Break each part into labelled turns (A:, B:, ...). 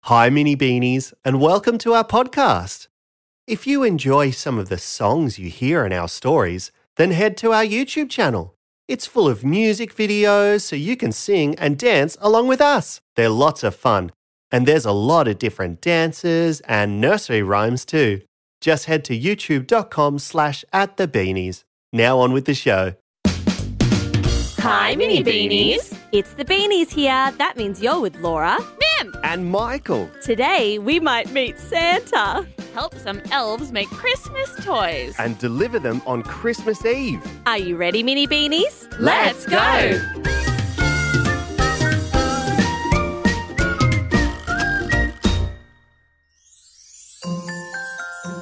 A: Hi, Mini Beanies, and welcome to our podcast. If you enjoy some of the songs you hear in our stories, then head to our YouTube channel. It's full of music videos so you can sing and dance along with us. They're lots of fun, and there's a lot of different dances and nursery rhymes too. Just head to youtube.com/@thebeanies. Now on with the show.
B: Hi, Mini Beanies.
C: It's the Beanies here. That means you're with Laura.
B: Mim.
A: And Michael.
C: Today we might meet Santa.
B: Help some elves make Christmas toys.
A: And deliver them on Christmas Eve.
C: Are you ready, Mini Beanies?
B: Let's go.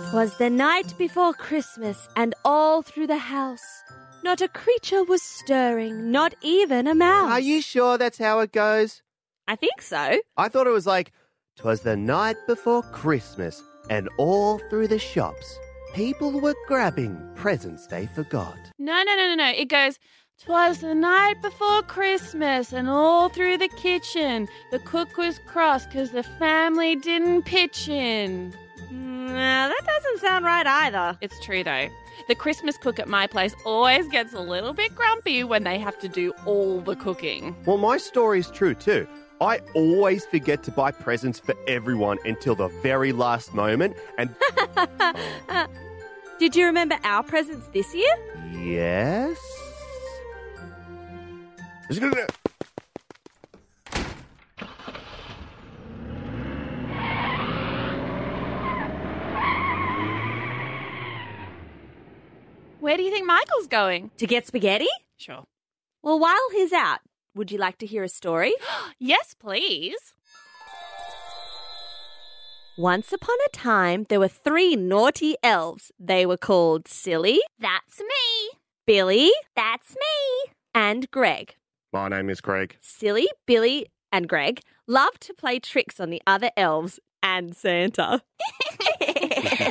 C: 'Twas the night before Christmas, and all through the house not a creature was stirring, not even a mouse.
A: Are you sure that's how it goes?
C: I think so.
A: I thought it was like, 'twas the night before Christmas, and all through the shops, people were grabbing presents they forgot.
B: No. It goes, 'twas the night before Christmas and all through the kitchen. The cook was cross 'cause the family didn't pitch in.
C: That doesn't sound right either.
B: It's true, though. The Christmas cook at my place always gets a little bit grumpy when they have to do all the cooking.
A: Well, my story's true too. I always forget to buy presents for everyone until the very last moment, and...
C: Did you remember our presents this year?
A: Yes?
B: Where do you think Michael's going?
C: To get spaghetti?
B: Sure.
C: Well, while he's out, would you like to hear a story?
B: Yes, please.
C: Once upon a time, there were 3 naughty elves. They were called Silly,
B: That's me.
C: Billy,
B: That's me.
C: and Greg.
A: My name is Greg.
C: Silly, Billy, and Greg loved to play tricks on the other elves and Santa.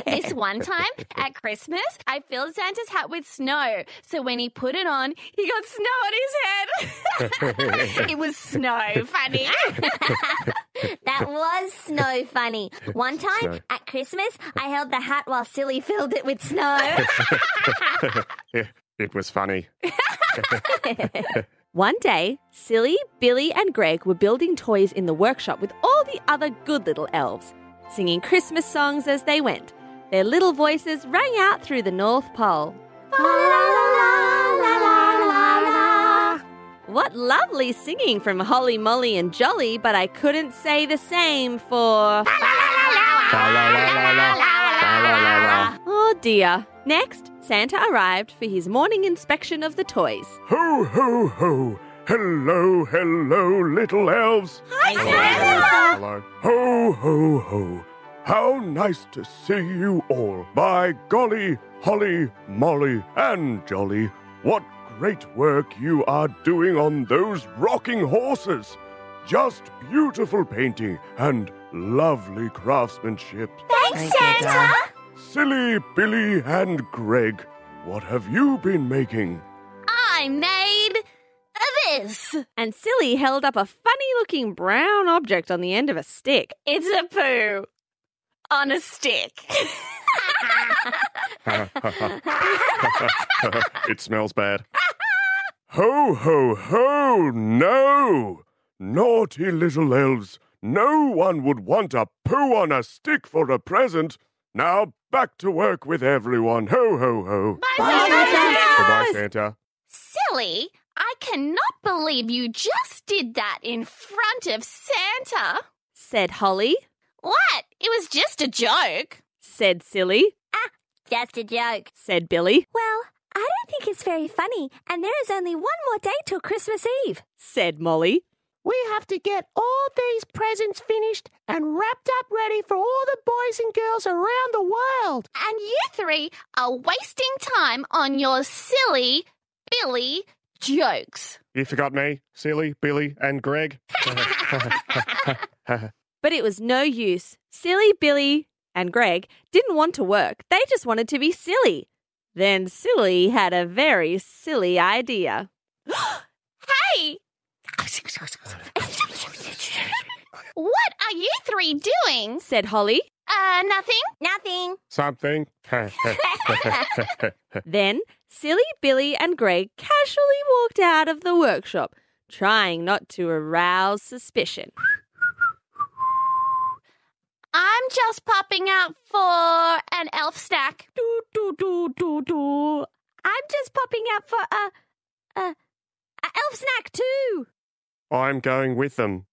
B: This one time at Christmas, I filled Santa's hat with snow. So when he put it on, he got snow on his head. It was snow funny.
D: That was snow funny. One time at Christmas, I held the hat while Silly filled it with snow.
A: It was funny.
C: One day, Silly, Billy, and Greg were building toys in the workshop with all the other good little elves, singing Christmas songs as they went. Their little voices rang out through the North Pole. La, la, la, la, la, la. What lovely singing from Holly, Molly, and Jolly, but I couldn't say the same for... Oh dear. Next, Santa arrived for his morning inspection of the toys.
E: Ho, ho, ho. Hello, hello, little elves.
B: Hi, Santa.
E: Hello. Ho, ho, ho. How nice to see you all. By golly, Holly, Molly, and Jolly, what great work you are doing on those rocking horses. Just beautiful painting and lovely craftsmanship.
D: Thanks, Santa.
E: Silly, Billy, and Greg, what have you been making?
D: I made this.
C: And Silly held up a funny-looking brown object on the end of a stick.
B: It's a poo on a stick.
E: It smells bad. Ho, ho, ho, no! Naughty little elves, no one would want a poo on a stick for a present. Now back to work with everyone. Ho, ho, ho.
B: Bye, Santa.
E: Goodbye, Santa.
B: Silly, I cannot believe you just did that in front of Santa.
C: Said Holly.
B: What? It was just a joke.
C: Said Silly.
D: Just a joke.
C: Said Billy.
D: Well, I don't think it's very funny, and there is only one more day till Christmas Eve.
C: Said Molly.
F: We have to get all these presents finished and wrapped up ready for all the boys and girls around the world.
B: And you 3 are wasting time on your silly Billy jokes.
E: You forgot me, Silly, Billy, and Greg.
C: But it was no use. Silly, Billy, and Greg didn't want to work. They just wanted to be silly. Then Silly had a very silly idea.
B: Hey! What are you three doing?
C: said Holly.
B: Nothing.
D: Nothing.
E: Something.
C: Then Silly, Billy and Greg casually walked out of the workshop, trying not to arouse suspicion.
B: I'm just popping out for an elf snack.
C: Do, do, do, do, do.
D: I'm just popping out for a elf snack too.
E: I'm going with them.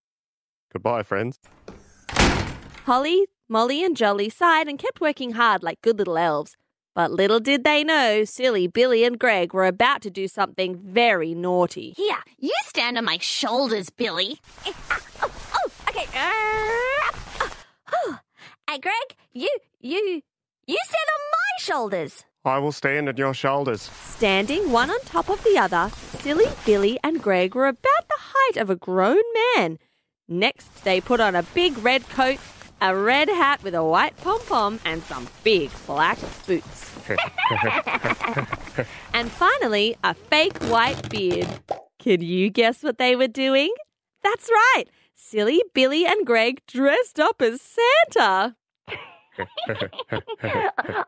E: Goodbye, friends.
C: Holly, Molly and Jolly sighed and kept working hard like good little elves. But little did they know, Silly, Billy and Greg were about to do something very naughty.
B: Here, you stand on my shoulders, Billy.
D: Okay. Greg, you stand on my shoulders.
E: I will stand at your shoulders.
C: Standing one on top of the other, Silly, Billy and Greg were about the height of a grown man. Next, they put on a big red coat, a red hat with a white pom-pom and some big black boots. And finally, a fake white beard. Can you guess what they were doing? That's right. Silly, Billy and Greg dressed up as Santa.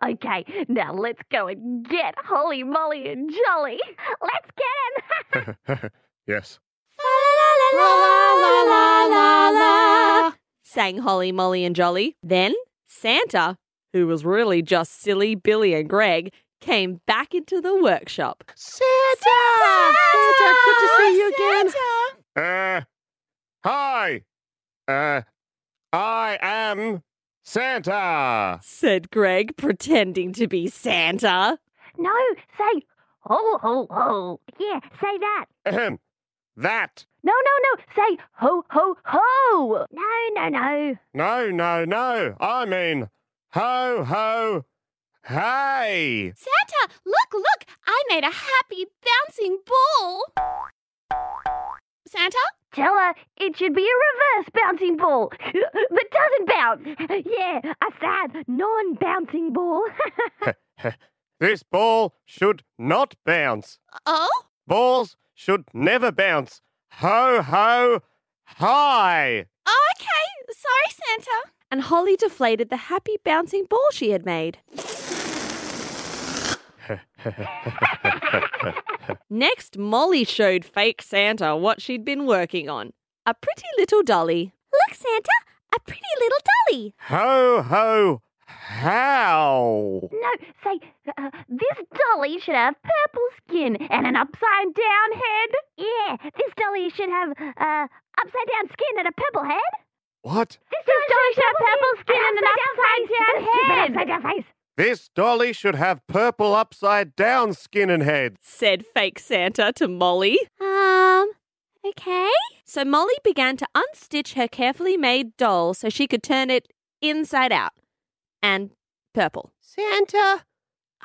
B: Okay, now let's go and get Holly, Molly and Jolly. Let's get him.
E: Yes.
C: La la la la la, sang Holly, Molly and Jolly. Then Santa, who was really just Silly, Billy and Greg, came back into the workshop.
F: Santa! Santa, good to see you again.
E: Hi. I am Santa.
C: Said Greg, pretending to be Santa.
B: No, say ho, ho, ho.
D: Yeah, say that.
E: Ahem. That.
B: No, say ho, ho, ho.
E: No. I mean, ho, ho, hey.
B: Santa, look, I made a happy bouncing ball. Santa? Tell her it should be a reverse bouncing ball that doesn't bounce. Yeah, a sad, non-bouncing ball.
E: This ball should not bounce.
B: Oh?
E: Balls should never bounce. Ho, ho, hi.
B: Oh, okay. Sorry, Santa.
C: And Holly deflated the happy bouncing ball she had made. Next, Molly showed fake Santa what she'd been working on. A pretty little dolly.
D: Look, Santa, a pretty little dolly.
E: Ho, ho, how.
B: No, say, this dolly should have purple skin and an upside-down head.
D: Yeah, this dolly should have upside down skin and a purple head.
E: What?
B: This dolly should have purple skin and an upside-down head.
D: Upside-down face.
E: This dolly should have purple upside-down skin and head.
C: Said fake Santa to Molly.
D: Okay.
C: So Molly began to unstitch her carefully made doll so she could turn it inside out. And purple.
F: Santa,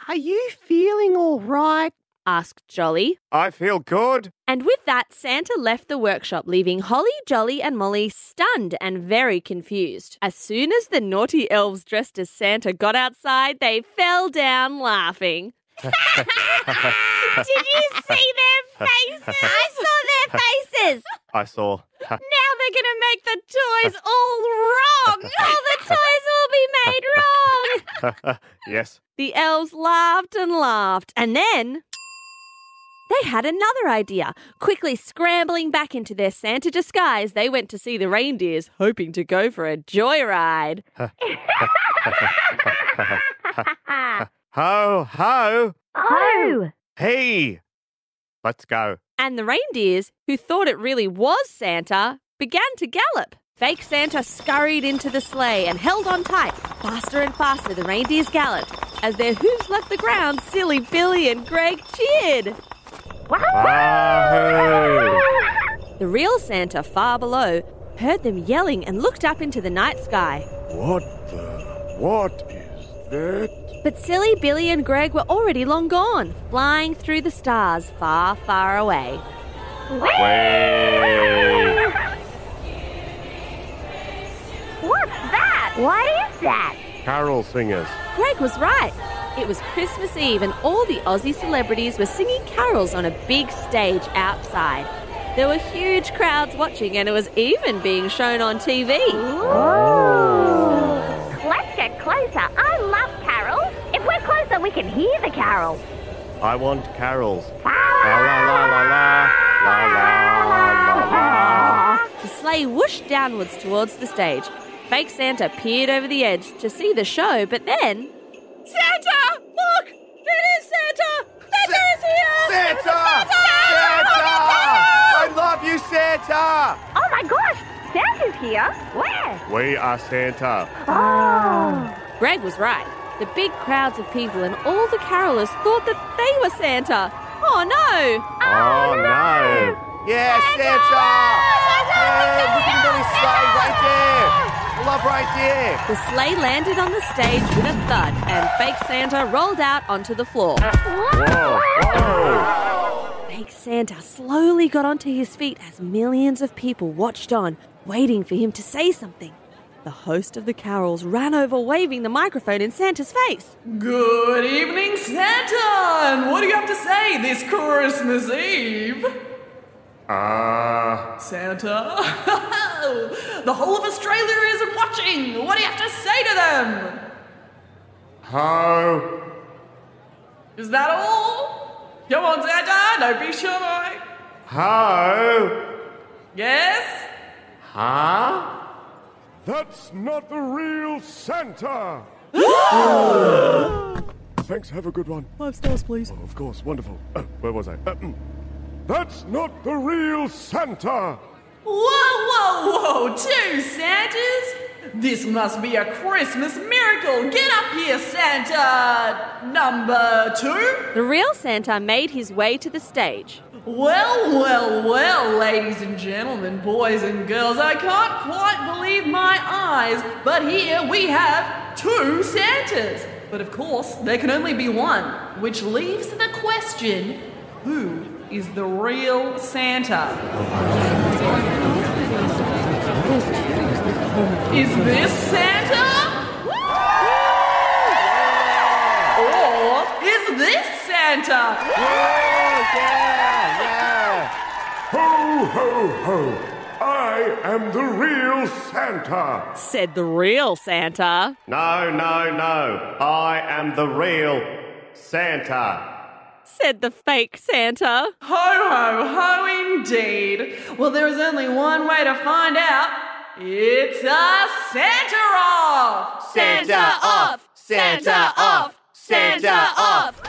F: are you feeling all right?
C: Asked Jolly.
E: I feel good.
C: And with that, Santa left the workshop, leaving Holly, Jolly and Molly stunned and very confused. As soon as the naughty elves dressed as Santa got outside, they fell down laughing.
B: Did you see their faces?
D: I saw their faces.
E: I saw.
B: Now they're going to make the toys all wrong. All the toys will be made wrong.
E: Yes.
C: The elves laughed and laughed, and then they had another idea. Quickly scrambling back into their Santa disguise, they went to see the reindeers, hoping to go for a joyride.
E: Ho, ho,
B: Oh.
E: hey. Let's go.
C: And the reindeers, who thought it really was Santa, began to gallop. Fake Santa scurried into the sleigh and held on tight. Faster and faster the reindeers galloped. As their hooves left the ground, Silly, Billy and Greg cheered.
E: Wahoo!
C: The real Santa, far below, heard them yelling and looked up into the night sky.
E: What is that?
C: But Silly, Billy and Greg were already long gone, flying through the stars far, far away.
E: Way.
B: What's that? What is that?
E: Carol singers.
C: Greg was right. It was Christmas Eve and all the Aussie celebrities were singing carols on a big stage outside. There were huge crowds watching, and it was even being shown on TV.
D: Let's get closer. I love carols. If we're closer, we can hear the carols.
A: I want carols. La la la la la la la la la.
C: The sleigh whooshed downwards towards the stage. Fake Santa peered over the edge to see the show, but then... Santa! Look! It is Santa! Santa is here!
A: Santa! I love you, Santa!
D: Oh my gosh! Santa's here? Where?
A: We are Santa.
D: Oh.
C: Greg was right. The big crowds of people and all the carolers thought that they were Santa. Oh no!
A: Oh no! Yeah, Santa! Yeah, look at the little sleigh right there! Love right there!
C: The sleigh landed on the stage with a thud, and fake Santa rolled out onto the floor.
A: Whoa! Whoa!
C: Fake Santa slowly got onto his feet as millions of people watched on, waiting for him to say something. The host of the carols ran over waving the microphone in Santa's face.
G: Good evening, Santa! And what do you have to say this Christmas Eve? Santa? The whole of Australia is watching! What do you have to say to them?
E: How?
G: Is that all? Come on, Santa, don't be shy.
E: How?
G: Yes?
E: Huh? That's not the real Santa! Thanks, have a good one.
G: 5 stars, please.
E: Oh, of course, wonderful. Where was I? That's not the real Santa!
G: Whoa! 2 Santas? This must be a Christmas miracle. Get up here, Santa number 2.
C: The real Santa made his way to the stage.
G: Well, ladies and gentlemen, boys and girls, I can't quite believe my eyes, but here we have 2 Santas. But of course, there can only be one, which leaves the question, who is the real Santa? Is this Santa? Or is this Santa?
E: Ho, ho, ho! I am the real Santa!
C: Said the real Santa.
A: No. I am the real Santa.
C: Said the fake Santa.
G: Ho, indeed. Well, there is only one way to find out. It's a Santa off!
A: Santa off! Santa off! Santa off!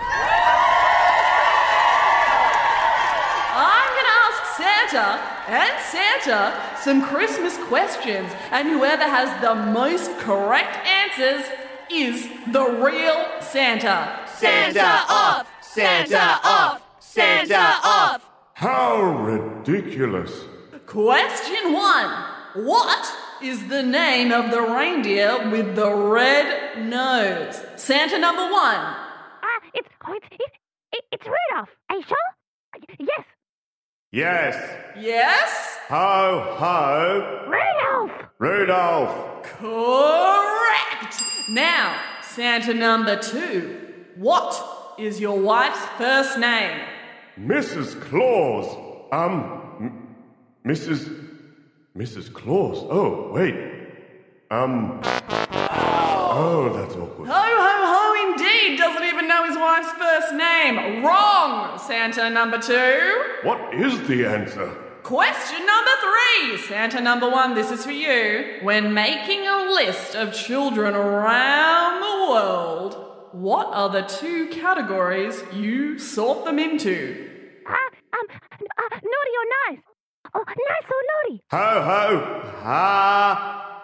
G: I'm going to ask Santa and Santa some Christmas questions, and whoever has the most correct answers is the real Santa.
A: Santa off! Santa off! Santa off!
E: How ridiculous!
G: Question 1. What is the name of the reindeer with the red nose? Santa number 1.
D: It's Rudolph. Are you sure? Yes.
E: Yes!
G: Yes?
E: Ho, ho! Rudolph!
G: Correct! Now, Santa number 2. What is your wife's first name?
E: Mrs. Claus. Mrs. Claus. Oh, wait. Oh, that's awkward.
G: Ho, indeed. Doesn't even know his wife's first name. Wrong, Santa number 2.
E: What is the answer?
G: Question number 3. Santa number 1, this is for you. When making a list of children around the world, what are the 2 categories you sort them into?
D: Naughty or nice? Oh, nice or naughty?
E: Ho, ho!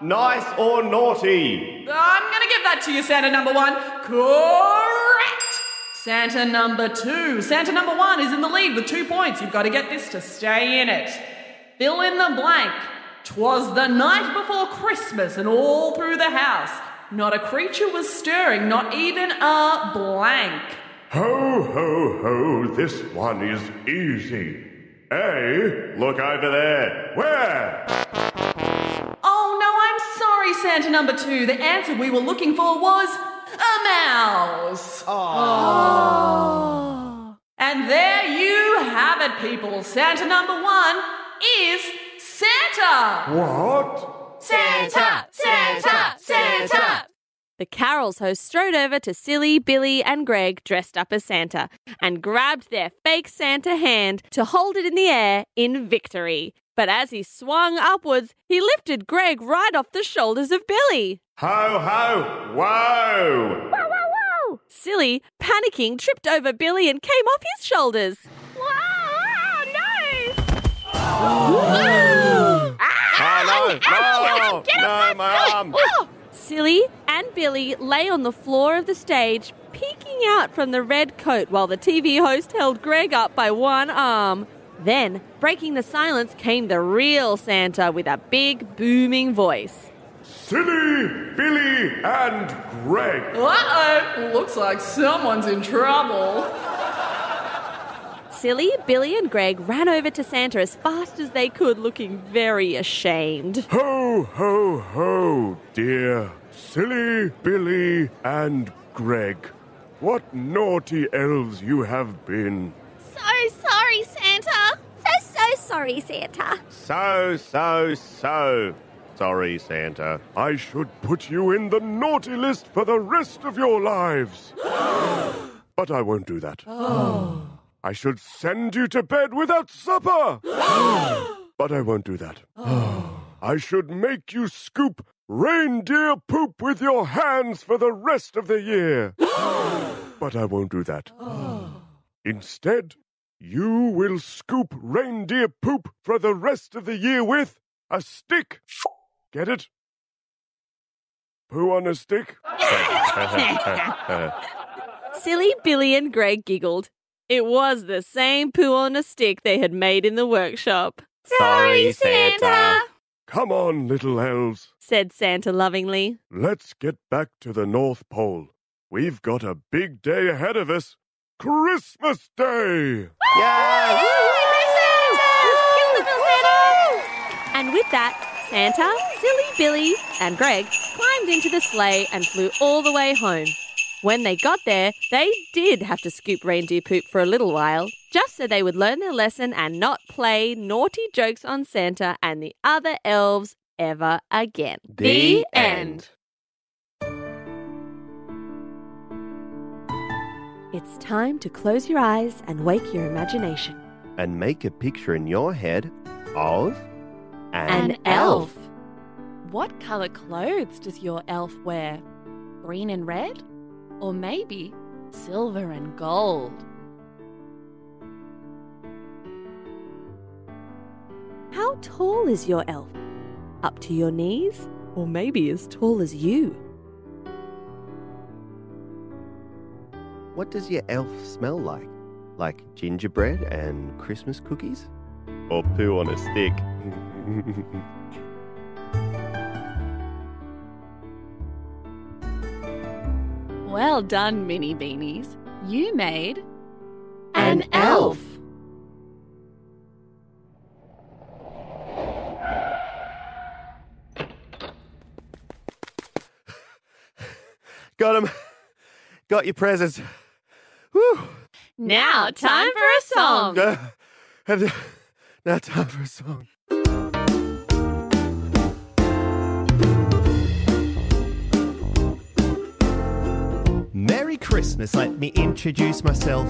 A: Nice or naughty?
G: I'm going to give that to you, Santa number 1. Correct! Santa number 2. Santa number 1 is in the lead with 2 points. You've got to get this to stay in it. Fill in the blank. 'Twas the night before Christmas and all through the house. Not a creature was stirring, not even a blank.
E: Ho, ho, ho! This one is easy. Hey, look over there. Where?
G: Oh, no, I'm sorry, Santa number 2. The answer we were looking for was a mouse. Oh. And there you have it, people. Santa number 1 is Santa.
E: What?
B: Santa, Santa, Santa.
C: The Carols host strode over to Silly, Billy and Greg dressed up as Santa and grabbed their fake Santa hand to hold it in the air in victory. But as he swung upwards, he lifted Greg right off the shoulders of Billy.
E: Ho, ho, whoa!
D: Whoa, whoa, whoa!
C: Silly, panicking, tripped over Billy and came off his shoulders.
D: Whoa, no!
E: Oh, no, my arm!
C: Silly and Billy lay on the floor of the stage, peeking out from the red coat while the TV host held Greg up by one arm. Then, breaking the silence, came the real Santa with a big, booming voice.
E: Silly, Billy, and Greg.
G: Uh-oh, looks like someone's in trouble.
C: Silly, Billy and Greg ran over to Santa as fast as they could, looking very ashamed.
E: Ho, ho, ho, dear Silly, Billy, and Greg. What naughty elves you have been.
B: So sorry, Santa.
D: So sorry, Santa.
E: So sorry, Santa. I should put you in the naughty list for the rest of your lives. But I won't do that. I should send you to bed without supper. But I won't do that. I should make you scoop reindeer poop with your hands for the rest of the year. But I won't do that. Instead, you will scoop reindeer poop for the rest of the year with a stick. Get it? Poo on a stick?
C: Silly, Billy and Greg giggled. It was the same poo on a stick they had made in the workshop.
B: Sorry, Santa.
E: Come on, little elves,
C: said Santa lovingly.
E: let's get back to the North Pole. We've got a big day ahead of us. Christmas Day!
C: And with that, Santa, Silly, Billy and Greg climbed into the sleigh and flew all the way home. When they got there, they did have to scoop reindeer poop for a little while, just so they would learn their lesson and not play naughty jokes on Santa and the other elves ever again.
A: The end.
C: It's time to close your eyes and wake your imagination.
A: And make a picture in your head of
C: An elf. What colour clothes does your elf wear? Green and red? Or maybe silver and gold? How tall is your elf? Up to your knees? Or maybe as tall as you?
A: What does your elf smell like? Like gingerbread and Christmas cookies? Or poo on a stick?
C: Well done, Mini Beanies. You made
B: An elf.
A: Got him. Got your presents. Woo.
C: Now time for a song.
A: Now time for a song. Merry Christmas, let me introduce myself.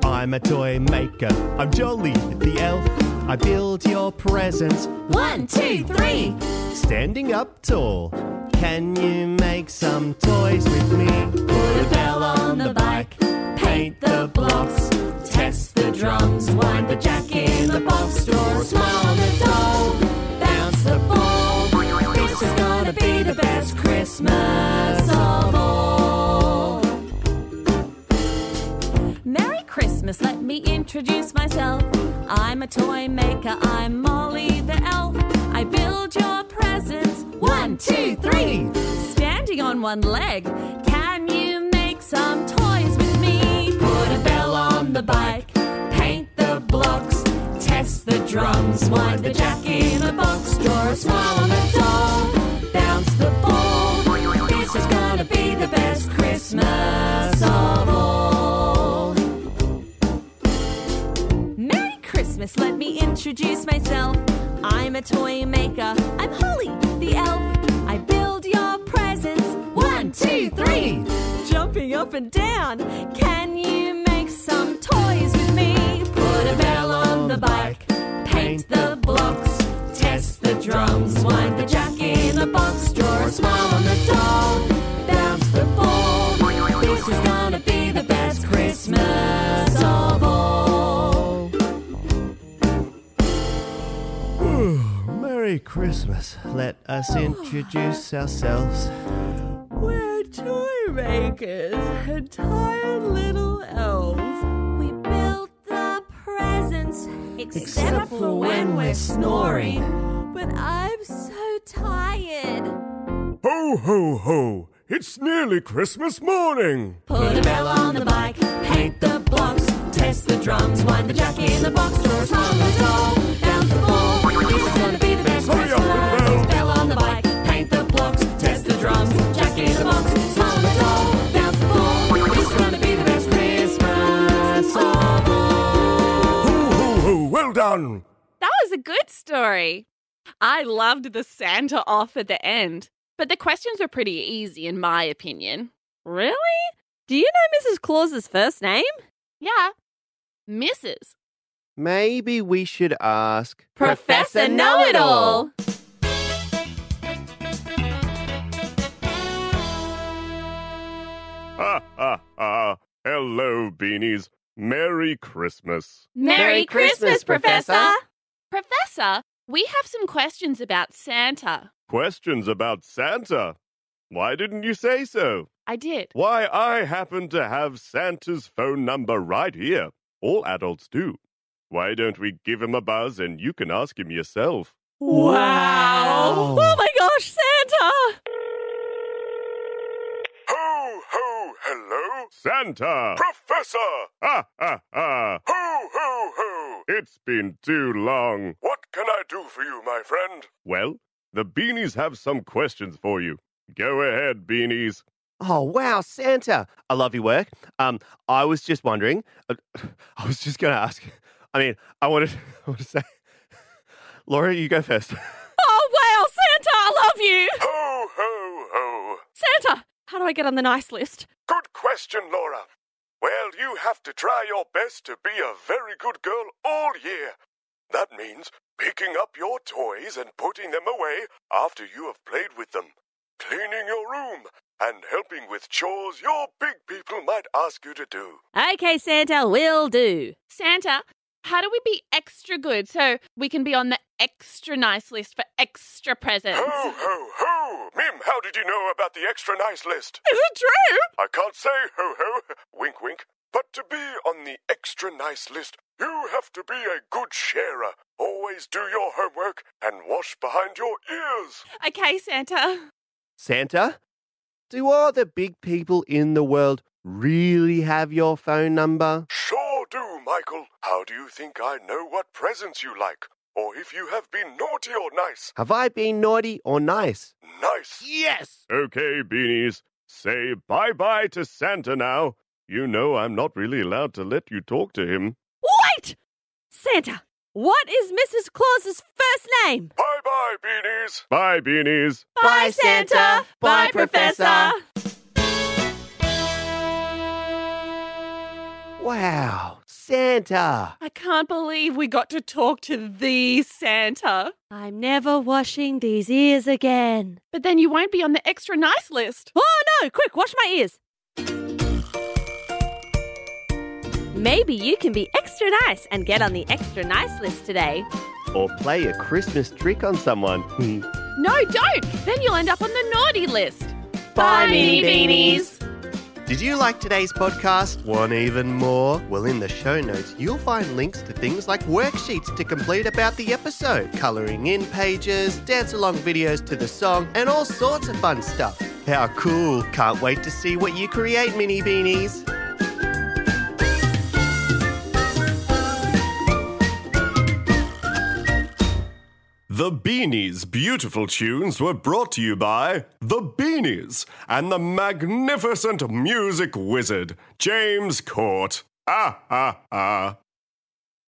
A: I'm a toy maker, I'm Jolly the elf. I build your presents
B: 1, 2, 3.
A: standing up tall. Can you make some toys with me?
B: Put a bell on the bike, paint the blocks, test the drums, wind the jack in the box, draw a smile on the doll, bounce the ball. This is gonna be the best Christmas of all. Merry Christmas, let me introduce myself. I'm a toy maker, I'm Molly the elf. I build your presents 1, 2, 3. Standing on one leg, can you make some toys with me? Put a bell on the bike, paint the blocks, test the drums, wind the jack in a box, draw a smile on the doll, bounce the ball. This is gonna be the best Christmas of all.
C: introduce myself. I'm a toy maker. I'm Holly, the elf. I build your presents. 1, 2, 3. Jumping up and down. Can you make some toys with me? Put a bell on the bike. Paint the blocks. Test the drums. Wind the jack in the box. Draw a smile on the doll. Bounce the ball. This is gonna be the best Christmas of all.
A: Merry Christmas. Let us introduce ourselves.
C: We're toy makers and tired little elves. We build the presents, except for when we're snoring. But I'm so tired.
E: Ho, ho, ho! It's nearly Christmas morning!
C: Put a bell on the bike, paint the blocks, test the drums, wind the jack in the box, draw a smile on the doll, bounce the ball. This is gonna be the best
E: Hurry up,
C: Christmas. Bell on the bike, paint the blocks, test the drums, jack in the box, smile on the doll, bounce the ball. This is gonna be the best Christmas of all.
E: Ho, ho, ho! Well done!
C: That was a good story. I loved the Santa off at the end.
B: But the questions were pretty easy, in my opinion.
C: Really? Do you know Mrs. Claus's first name?
B: Yeah. Mrs.
A: Maybe we should ask
C: Professor Know-It-All.
E: Ha, ha, ha! Hello, Beanies. Merry Christmas.
B: Merry
C: Christmas, Professor.
B: Professor, we have some questions about Santa.
E: Questions about Santa? Why didn't you say so?
B: I did.
E: Why, I happen to have Santa's phone number right here. All adults do. Why don't we give him a buzz and you can ask him yourself?
C: Wow! Oh my gosh, Santa!
E: Ho, ho, hello? Santa! Professor! Ha, ha, ha! Ho, ho, ho! It's been too long. What can I do for you, my friend? Well, the Beanies have some questions for you. Go ahead, Beanies.
A: Oh, wow, Santa. I love your work. I was just wondering, I was just going to ask, I wanted to say, Laura, you go first.
C: Oh, wow, Santa, I love you!
E: Ho, ho, ho!
C: Santa, how do I get on the nice list?
E: Good question, Laura. Well, you have to try your best to be a very good girl all year. That means picking up your toys and putting them away after you have played with them, cleaning your room, and helping with chores your big people might ask you to do.
C: Okay, Santa, will do.
B: Santa, how do we be extra good so we can be on the extra nice list for extra presents?
E: Ho, ho, ho! Mim, how did you know about the extra nice list?
C: Is it true?
E: I can't say ho, ho, wink, wink. But to be on the extra nice list, you have to be a good sharer. Always do your homework and wash behind your ears.
B: Okay, Santa.
A: Santa, do all the big people in the world really have your phone number?
E: Sure do, Michael. How do you think I know what presents you like? Or if you have been naughty or nice?
A: Have I been naughty or nice?
E: Nice.
A: Yes!
E: Okay, Beanies. Say bye-bye to Santa now. You know I'm not really allowed to let you talk to him.
C: Wait! Santa, what is Mrs. Claus's first name?
E: Bye-bye, Beanies. Bye, Beanies.
C: Bye, Santa. Bye, Professor.
A: Wow, Santa!
B: I can't believe we got to talk to the Santa.
C: I'm never washing these ears again.
B: But then you won't be on the extra nice list.
C: Oh, no, quick, wash my ears. Maybe you can be extra nice and get on the extra nice list today.
A: Or play a Christmas trick on someone.
B: No, don't. Then you'll end up on the naughty list.
A: Bye,
B: Mini Beanies.
A: Did you like today's podcast? Want even more? Well, in the show notes, you'll find links to things like worksheets to complete about the episode, colouring in pages, dance-along videos to the song, and all sorts of fun stuff. How cool! Can't wait to see what you create, Mini Beanies.
E: The Beanies' beautiful tunes were brought to you by The Beanies and the magnificent music wizard, James Court. Ah, ah, ah.